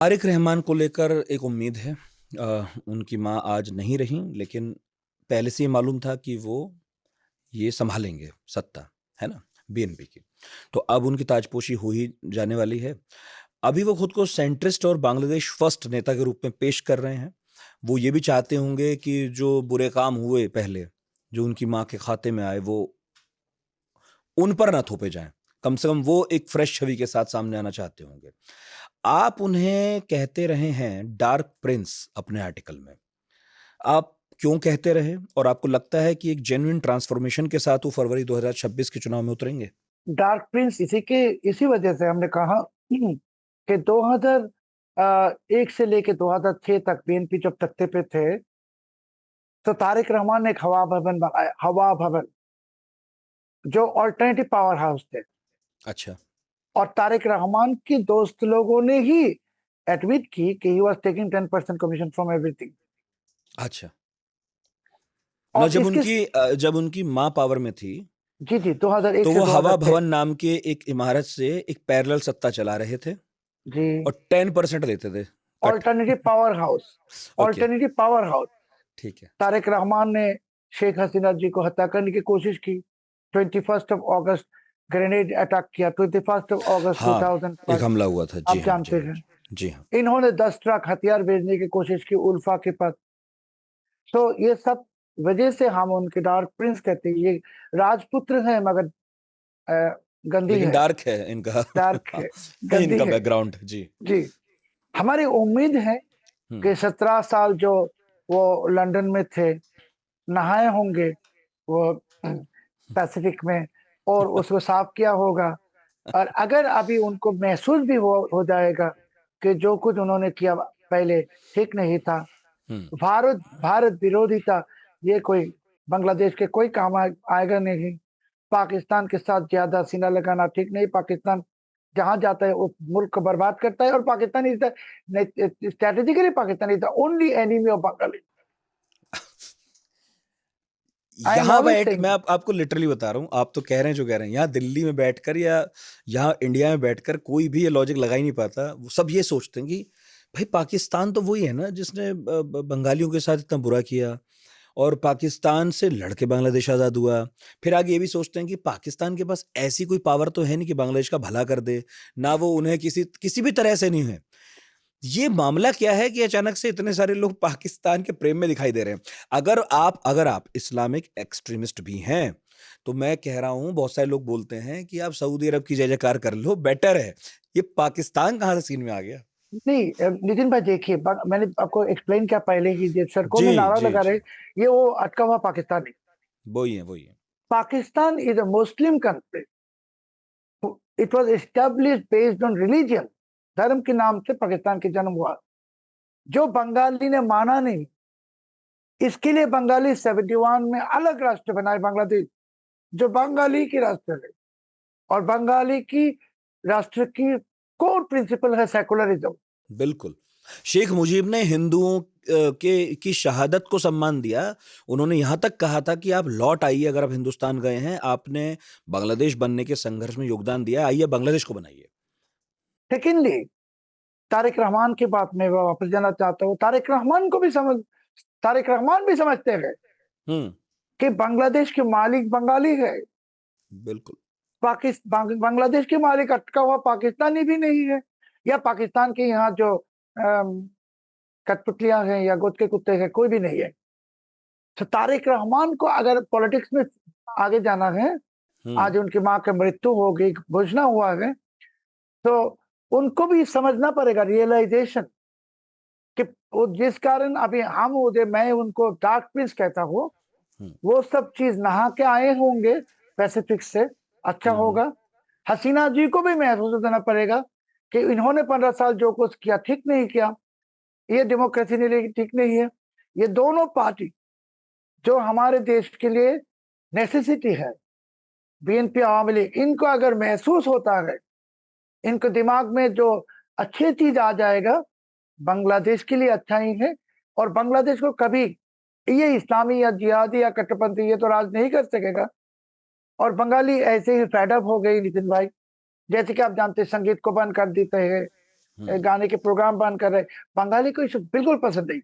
तारिक रहमान को लेकर एक उम्मीद है। उनकी माँ आज नहीं रहीं, लेकिन पहले से ही मालूम था कि वो ये सँभालेंगे सत्ता, है ना? बीएनपी की। तो अब उनकी ताजपोशी हो ही जाने वाली है। अभी वो खुद को सेंट्रिस्ट और बांग्लादेश फर्स्ट नेता के रूप में पेश कर रहे हैं। वो ये भी चाहते होंगे कि जो बुरे काम हुए पहले, जो उनकी माँ के खाते में आए, वो उन पर ना थोपे जाएँ। कम से कम वो एक फ्रेश छवि के साथ सामने आना चाहते होंगे। आप उन्हें कहते रहे हैं डार्क प्रिंस अपने आर्टिकल में। आप क्यों कहते रहे और आपको लगता है कि एक जेन्युइन ट्रांसफॉर्मेशन के साथ वो फरवरी 2026 के चुनाव में उतरेंगे? डार्क प्रिंस इसी वजह से हमने कहा कि 2001 से लेके 2006 तक बीएनपी जब तख्ते पे थे, तो तारिक रहमान ने एक हवा भवन बनाया, हवा भवन, जो अल्टरनेटिव पावर हाउस थे। अच्छा। और तारिक रहमान की दोस्त लोगों ने ही एडमिट की कि he was taking 10% commission from everything. अच्छा। ना और इसके जब उनकी माँ पावर में थी, जी, जी, 2001 तो से वो हवा 2006। भवन नाम के एक इमारत से एक पैरेलल सत्ता चला रहे थे जी, और 10% लेते थे cut. Alternative power house, okay, alternative power house. ठीक है। तारिक रहमान ने शेख हसीना जी को हत्या करने की कोशिश की। 21 अगस्त ग्रेनेड अटैक किया, 21 अगस्त हाँ, 2000 एक पर, हमला हुआ था। जी आप हाँ, जी जानते हाँ, हैं। जी हाँ। इन्होंने 10 ट्रक हथियार भेजने की कोशिश की उल्फा के पास। तो ये सब वजह से हम उनके डार्क प्रिंस कहते हैं। ये राजपुत्र हैं मगर गंदी लेकिन है, डार्क है इनका डार्क है, गंदी इनका है। बैकग्राउंड। जी। जी, हमारी उम्मीद है हुँ। कि 17 साल जो वो लंदन में थे, नहाए होंगे वो पैसिफिक में, और उसको साफ किया होगा। और अगर अभी उनको महसूस भी हो जाएगा कि जो कुछ उन्होंने किया पहले ठीक नहीं था, हुँ। भारत भारत विरोधी था, ये कोई बांग्लादेश के कोई काम आएगा नहीं। पाकिस्तान के साथ ज्यादा सीना लगाना ठीक नहीं। पाकिस्तान जहां जाता है वो मुल्क को बर्बाद करता है, और Pakistan is the strategically Pakistan is the only enemy of Bangladesh. I am यहाँ ऑलवेज बैठ सेइंग मैं दिस। आपको लिटरली बता रहा हूँ, आप तो कह रहे हैं जो कह रहे हैं, यहाँ दिल्ली में बैठकर या यहाँ इंडिया में बैठकर कोई भी ये लॉजिक लगा ही नहीं पाता। वो सब ये सोचते हैं कि भाई पाकिस्तान तो वही है ना जिसने बंगालियों के साथ इतना बुरा किया और पाकिस्तान से लड़के बांग्लादेश आज़ाद हुआ। फिर आगे ये भी सोचते हैं कि पाकिस्तान के पास ऐसी कोई पावर तो है नहीं कि बांग्लादेश का भला कर दे, ना वो उन्हें किसी किसी भी तरह से नहीं है। ये मामला क्या है कि अचानक से इतने सारे लोग पाकिस्तान के प्रेम में दिखाई दे रहे हैं? अगर आप इस्लामिक एक्सट्रीमिस्ट भी हैं, तो मैं कह रहा हूँ बहुत सारे लोग बोलते हैं कि आप सऊदी अरब की जय-जयकार कर लो, बेटर है। ये पाकिस्तान कहाँ से सीन में आ गया? नहीं, नितिन भाई देखिए, मैंने आपको एक्सप्लेन किया पहले ही, जो सड़कों जी, में नारा जी, लगा रहे, जी। ये वो अटका हुआ पाकिस्तान है। वही है, वही है। Pakistan is a Muslim country. It was established based on religion. धर्म के नाम से पाकिस्तान के जन्म हुआ, जो बंगाली ने माना नहीं। इसके लिए बंगाली 71 में अलग राष्ट्र बनाए बांग्लादेश, जो बंगाली की राष्ट्र है। और बंगाली की राष्ट्र की कोर प्रिंसिपल है सेकुलरिज्म। बिल्कुल। शेख मुजीब ने हिंदुओं की शहादत को सम्मान दिया। उन्होंने यहाँ तक कहा था कि आप लौट आइए, अगर आप हिंदुस्तान गए हैं, आपने बांग्लादेश बनने के संघर्ष में योगदान दिया, आइए बांग्लादेश को बनाइए। सेकेंडली, तारिक रहमान की बात में वापस जाना चाहता हूँ। तारिक रहमान भी समझते हैं हुँ, कि बांग्लादेश के मालिक बंगाली है। बिल्कुल। बांग्लादेश के मालिक अटका हुआ पाकिस्तानी भी नहीं है, या पाकिस्तान के यहाँ जो कठपुतलियां हैं या गोद के कुत्ते हैं, कोई भी नहीं है। तो तारिक रहमान को अगर पॉलिटिक्स में आगे जाना है, हुँ, आज उनकी माँ की मृत्यु हो गई, घोषणा हुआ है, तो उनको भी समझना पड़ेगा, रियलाइजेशन, कि वो जिस कारण अभी हम उधर, मैं उनको डार्क प्रिंस कहता हूँ, हुँ, वो सब चीज नहा के आए होंगे पैसिफिक से। अच्छा हुँ, हुँ। होगा। हसीना जी को भी महसूस देना पड़ेगा कि इन्होंने 15 साल जो कुछ किया ठीक नहीं किया, ये डेमोक्रेसी के लिए ठीक नहीं है। ये दोनों पार्टी जो हमारे देश के लिए नेसेसिटी है, बीएनपी आवामी लीग, इनको अगर महसूस होता है, इनके दिमाग में जो अच्छी चीज आ जाएगा, बांग्लादेश के लिए अच्छा ही है। और बांग्लादेश को कभी ये इस्लामी या जिहादी या कट्टरपंथी ये तो राज नहीं कर सकेगा। और बंगाली ऐसे ही फेड अप हो गई नितिन भाई। जैसे कि आप जानते हैं, संगीत को बंद कर देते हैं, हम्म। गाने के प्रोग्राम बंद कर रहे, बंगाली को ये सब बिल्कुल पसंद नहीं।